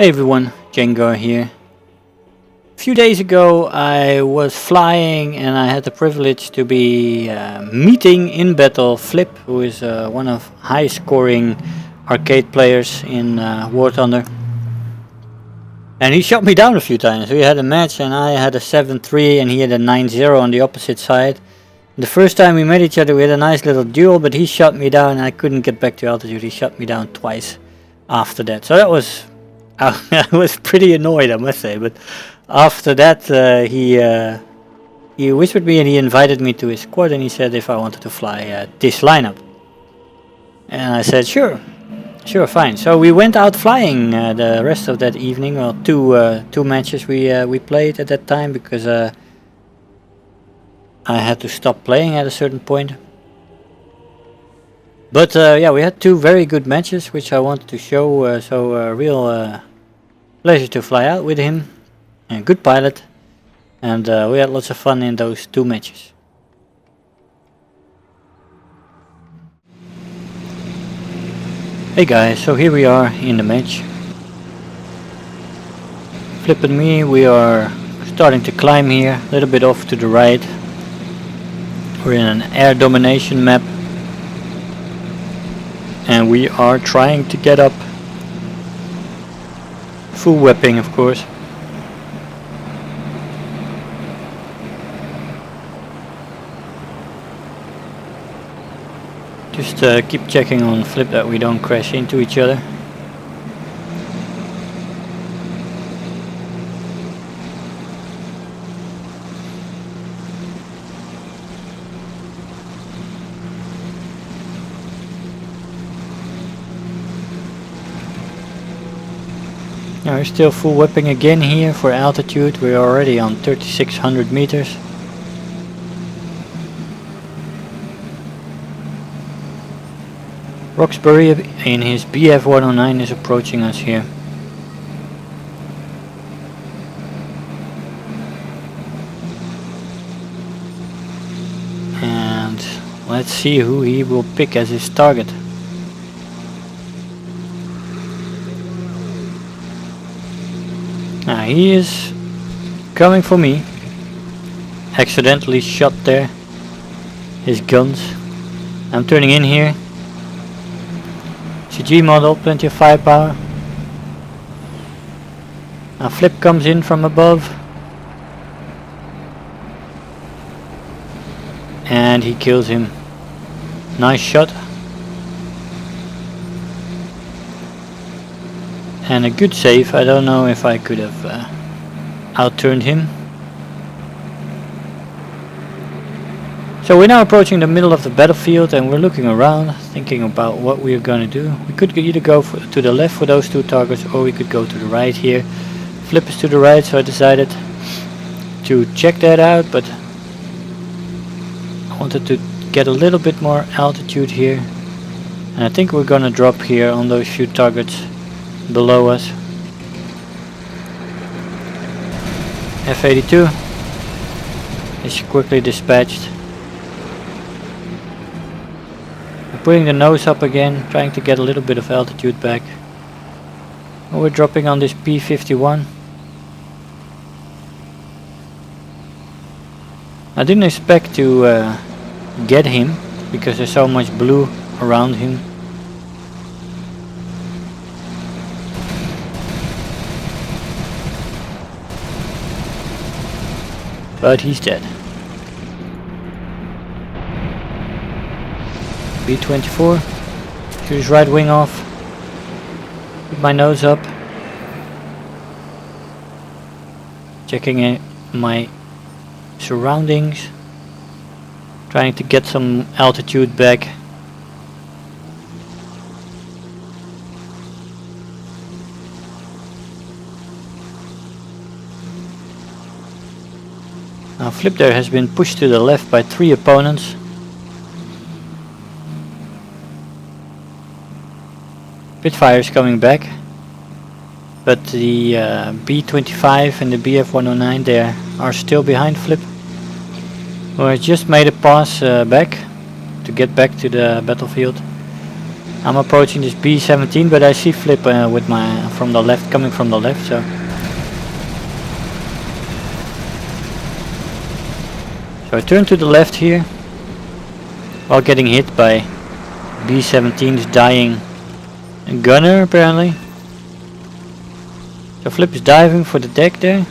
Hey everyone, Jengar here. A few days ago I was flying and I had the privilege to be meeting in battle Flip, who is one of high scoring arcade players in War Thunder. And he shot me down a few times. We had a match and I had a 7-3 and he had a 9-0 on the opposite side. The first time we met each other we had a nice little duel, but he shot me down and I couldn't get back to altitude. He shot me down twice after that. So that was... I was pretty annoyed, I must say, but after that he whispered me and he invited me to his squad and he said if I wanted to fly this lineup. And I said sure, fine. So we went out flying the rest of that evening. Well, two matches we played at that time because I had to stop playing at a certain point. But yeah, we had two very good matches which I wanted to show. So a real pleasure to fly out with him. A good pilot, and we had lots of fun in those two matches. Hey guys, so here we are in the match. Flip and me, we are starting to climb here, a little bit off to the right. We're in an air domination map. And we are trying to get up. Full weapon, of course. Just keep checking on Flip that we don't crash into each other. Now we're still full whipping again here for altitude. We're already on 3600 meters. Roxbury in his BF-109 is approaching us here. And let's see who he will pick as his target. Now he is coming for me. Accidentally shot there his guns. I'm turning in here. CG model, plenty of firepower. Now Flip comes in from above. And he kills him. Nice shot. And a good save. I don't know if I could have outturned him. So we're now approaching the middle of the battlefield and we're looking around, thinking about what we're gonna do. We could either go to the left for those two targets, or we could go to the right here. Flip is to the right, so I decided to check that out, but I wanted to get a little bit more altitude here. And I think we're gonna drop here on those few targets below us. F-82 is quickly dispatched. Putting the nose up again, trying to get a little bit of altitude back. And we're dropping on this P-51. I didn't expect to get him because there's so much blue around him. But he's dead. B-24, shoot his right wing off, put my nose up, checking my surroundings, trying to get some altitude back. Now Flip there has been pushed to the left by 3 opponents. Spitfire is coming back, but the B-25 and the BF-109 there are still behind Flip. Well, I just made a pass back to get back to the battlefield. I'm approaching this B-17, but I see Flip with my from the left, coming from the left. So I turn to the left here, while getting hit by B-17's dying gunner apparently. So Flip is diving for the deck there.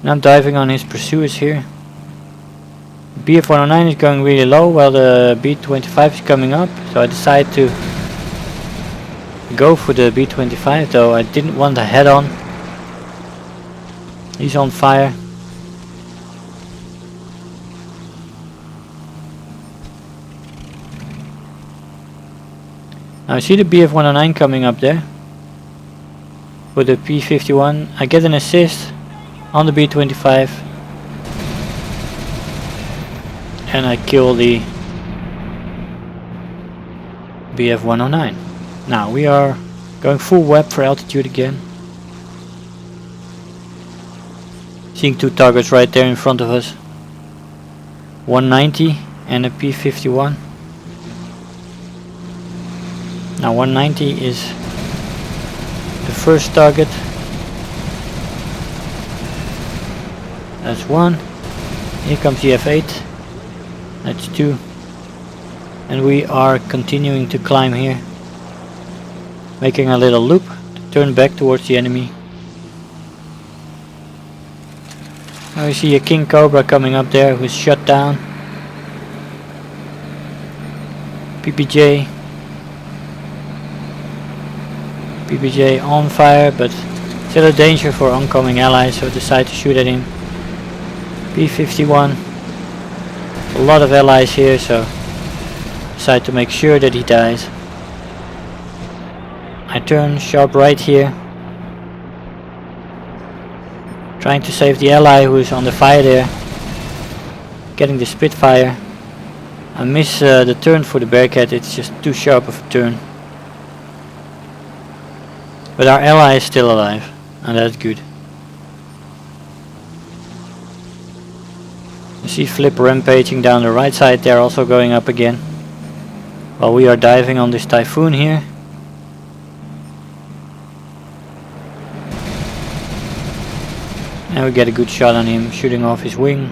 And I'm diving on his pursuers here. BF-109 is going really low while the B-25 is coming up. So I decide to go for the B-25, though I didn't want the head on. He's on fire. Now I see the BF-109 coming up there. With the P-51 I get an assist on the B-25 and I kill the BF-109. Now we are going full web for altitude again. Seeing two targets right there in front of us. 190 and a P-51. Now 190 is the first target. That's one. Here comes the F8. That's two. And we are continuing to climb here. Making a little loop to turn back towards the enemy. Now we see a King Cobra coming up there who's shut down. PPJ on fire, but still a danger for oncoming allies, so decide to shoot at him. P-51. A lot of allies here, so decide to make sure that he dies. I turn sharp right here, trying to save the ally who is on the fire there, getting the Spitfire. I miss the turn for the Bearcat, it's just too sharp of a turn. But our ally is still alive, and that's good. You see Flip rampaging down the right side there, also going up again. While we are diving on this Typhoon here. And we get a good shot on him, shooting off his wing.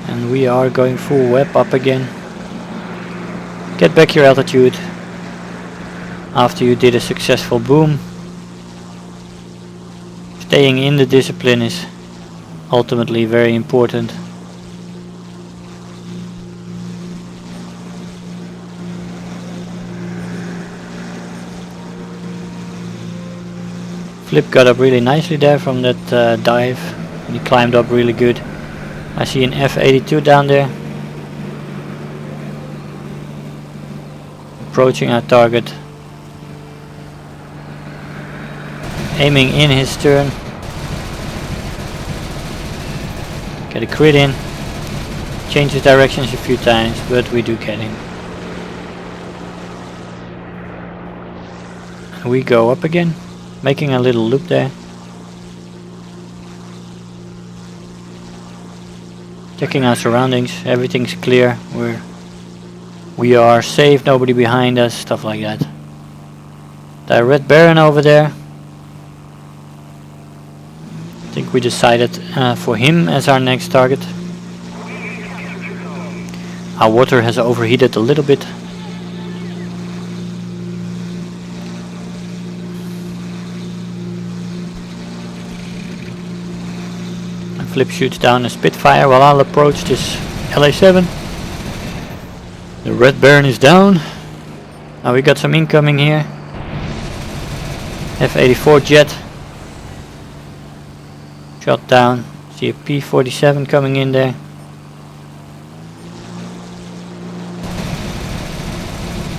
And we are going full web up again. Get back your altitude after you did a successful boom. Staying in the discipline is ultimately very important. Flip got up really nicely there from that dive, and he climbed up really good. I see an F-82 down there, approaching our target, aiming in his stern. Get a crit in, changes directions a few times, but we do get him. And we go up again, making a little loop there. Checking our surroundings, everything's clear, we are safe, nobody behind us, stuff like that. The Red Baron over there. I think we decided for him as our next target. Our water has overheated a little bit. And Flip shoots down a Spitfire while I'll approach this LA-7. The Red Baron is down. Now we got some incoming here. F-84 jet. Shot down. See a P-47 coming in there.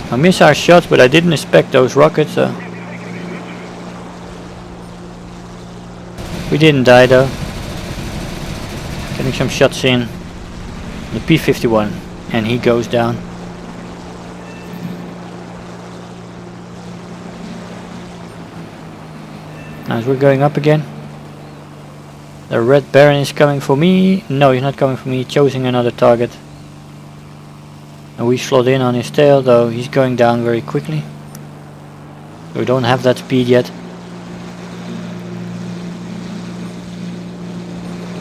I miss our shots, but I didn't expect those rockets. We didn't die though. Getting some shots in. The P-51, and he goes down. As we're going up again. The Red Baron is coming for me. No, he's not coming for me. Choosing another target. And we slot in on his tail, though he's going down very quickly. We don't have that speed yet.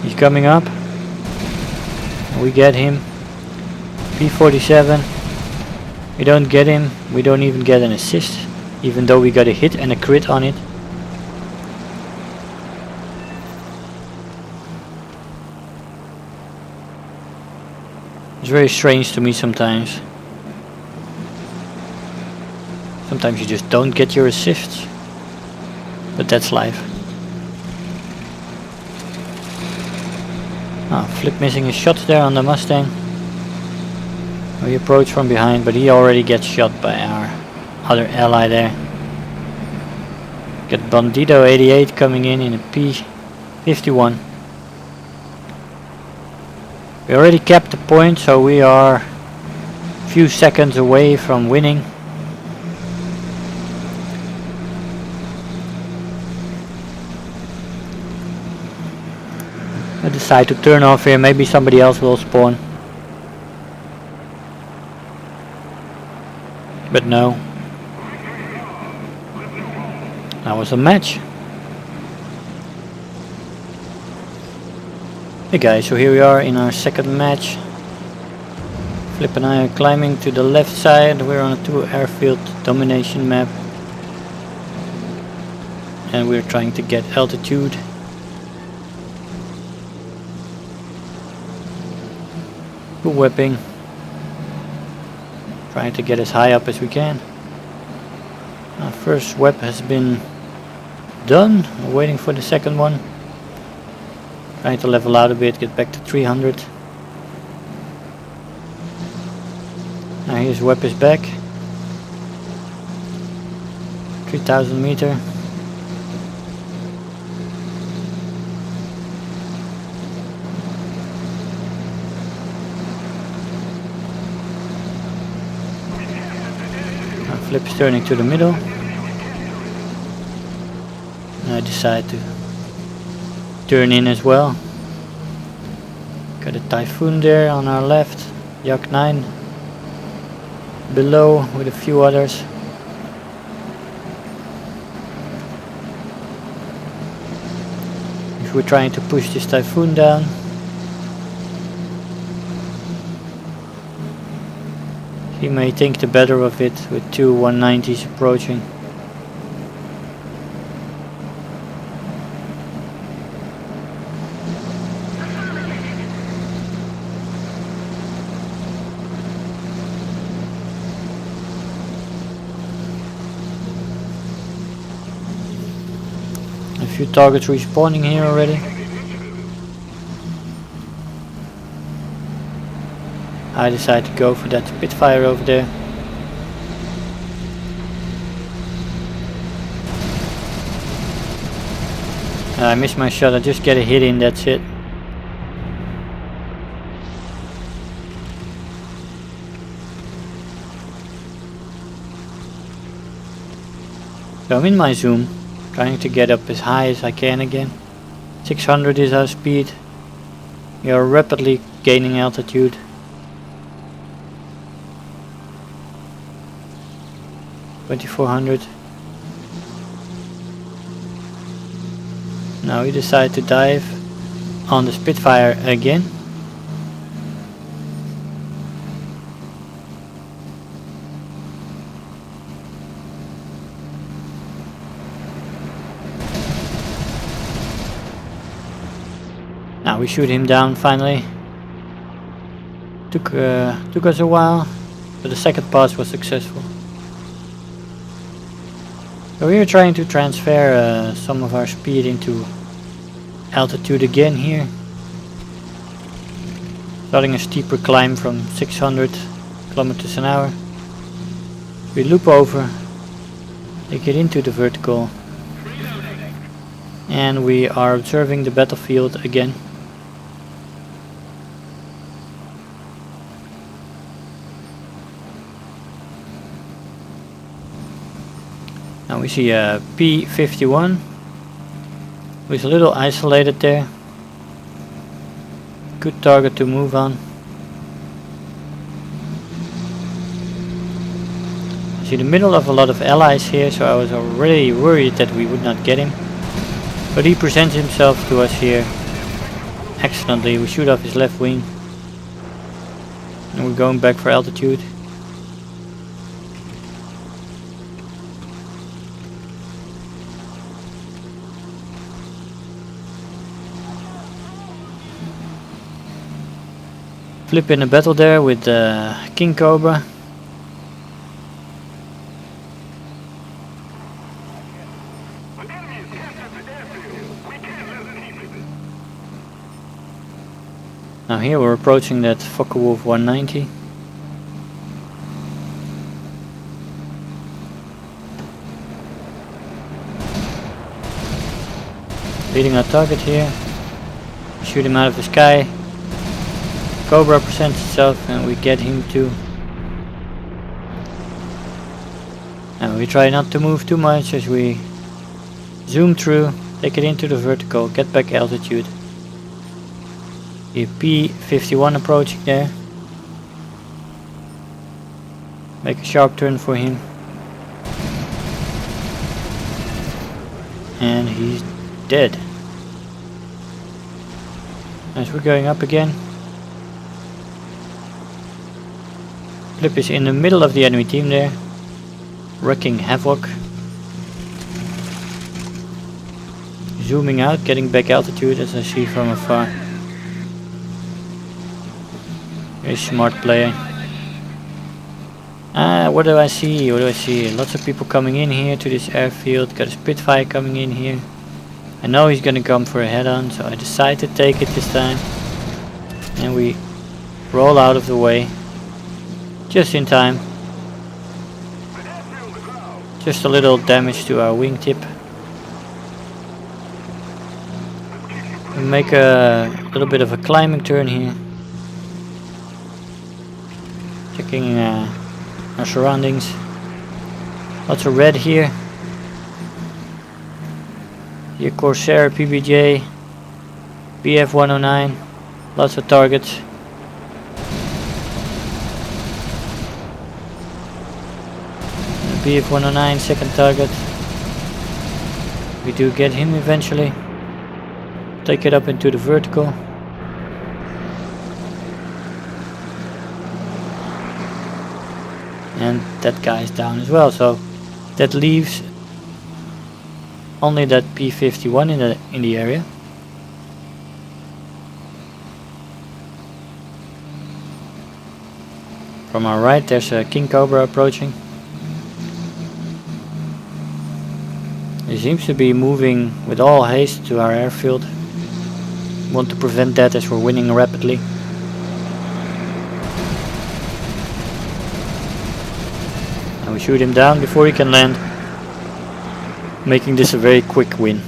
He's coming up. We get him. P47. We don't get him. We don't even get an assist, even though we got a hit and a crit on it. It's very strange to me sometimes. Sometimes you just don't get your assists. But that's life. Ah, Flip missing his shots there on the Mustang. We approach from behind, but he already gets shot by our other ally there. Got Bandito 88 coming in a P51. We already capped the point, so we are a few seconds away from winning. I decide to turn off here, maybe somebody else will spawn. But no. That was a match. Hey guys, so here we are in our second match. Flip and I are climbing to the left side. We're on a 2 airfield domination map. And we're trying to get altitude. Good whipping. Trying to get as high up as we can. Our first web has been done. We're waiting for the second one. Trying to level out a bit, get back to 300. Now here's web is back. 3000 meter. Flip's turning to the middle. I decide to turn in as well. Got a Typhoon there on our left. Yak 9 below with a few others. If we're trying to push this Typhoon down. He may think the better of it with 2 190s approaching. A few targets respawning here already. I decide to go for that Spitfire over there. I missed my shot, I just get a hit in, that's it. So I'm in my zoom, trying to get up as high as I can again. 600 is our speed. We are rapidly gaining altitude. $2,400. Now we decide to dive on the Spitfire again. Now we shoot him down finally. Took us a while, but the second pass was successful. So we are trying to transfer some of our speed into altitude again here. Starting a steeper climb from 600 kilometers an hour. We loop over, take it into the vertical, and we are observing the battlefield again. Now we see a P51, who is a little isolated there. Good target to move on. He's in the middle of a lot of allies here, so I was already worried that we would not get him. But he presents himself to us here excellently. We shoot off his left wing. And we're going back for altitude. Flip in a battle there with King Cobra. Now here we're approaching that Focke-Wulf 190. Leading our target here. Shoot him out of the sky. Cobra presents itself and we get him too. And we try not to move too much as we zoom through, take it into the vertical, get back altitude. The P-51 approaching there. Make a sharp turn for him. And he's dead. As we're going up again. Flip is in the middle of the enemy team there, wreaking havoc. Zooming out, getting back altitude as I see from afar. Very smart player. What do I see? What do I see? Lots of people coming in here to this airfield. Got a Spitfire coming in here. I know he's gonna come for a head-on, so I decide to take it this time. And we roll out of the way. Just in time. Just a little damage to our wingtip. We make a little bit of a climbing turn here. Checking our surroundings. Lots of red here. Here Corsair, PBJ, BF 109. Lots of targets. BF 109, second target. We do get him eventually. Take it up into the vertical. And that guy is down as well, so that leaves only that P-51 in the area. From our right there's a King Cobra approaching. He seems to be moving with all haste to our airfield. Want to prevent that as we're winning rapidly. And we shoot him down before he can land, making this a very quick win.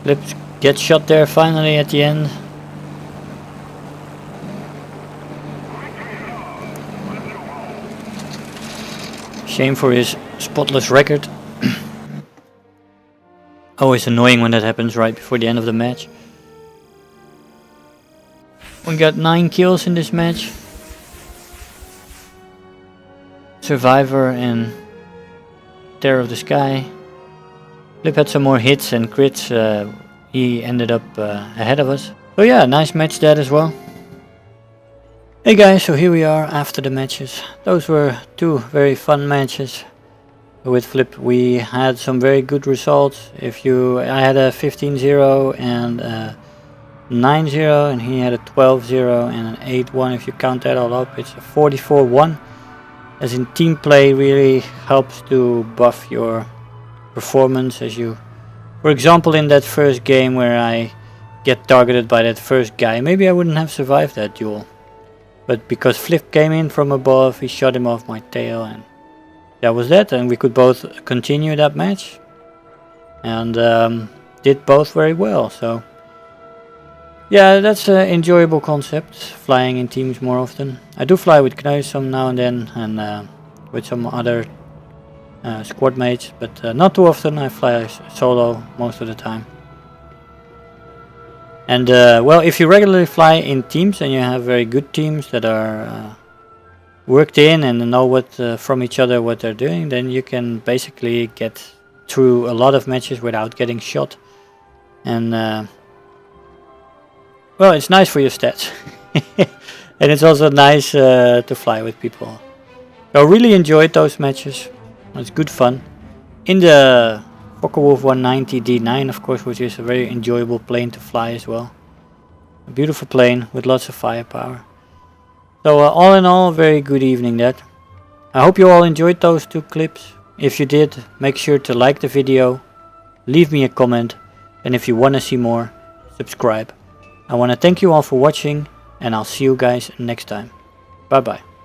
Let's get shot there finally at the end. Shame for his spotless record. Always annoying when that happens right before the end of the match. We got 9 kills in this match. Survivor and Terror of the Sky. Flip had some more hits and crits. He ended up ahead of us. So yeah, nice match that as well. Hey guys, so here we are after the matches. Those were 2 very fun matches. With Flip we had some very good results. I had a 15-0 and a 9-0, and he had a 12-0 and an 8-1. If you count that all up, it's a 44-1. As in, team play really helps to buff your performance. As you, for example, in that first game where I get targeted by that first guy, maybe I wouldn't have survived that duel. But because Flip came in from above, he shot him off my tail, and that was that, and we could both continue that match and did both very well. So yeah, that's an enjoyable concept, flying in teams more often. I do fly with Kneus some now and then, and with some other squad mates, but not too often. I fly solo most of the time. And well, if you regularly fly in teams and you have very good teams that are worked in and know what from each other what they're doing, then you can basically get through a lot of matches without getting shot. And well, it's nice for your stats. And it's also nice to fly with people. So I really enjoyed those matches. It's good fun. In the Focke-Wulf 190 D-9, of course, which is a very enjoyable plane to fly as well. A beautiful plane with lots of firepower. So all in all, very good evening that. I hope you all enjoyed those 2 clips. If you did, make sure to like the video, leave me a comment, and if you want to see more, subscribe. I want to thank you all for watching, and I'll see you guys next time. Bye bye.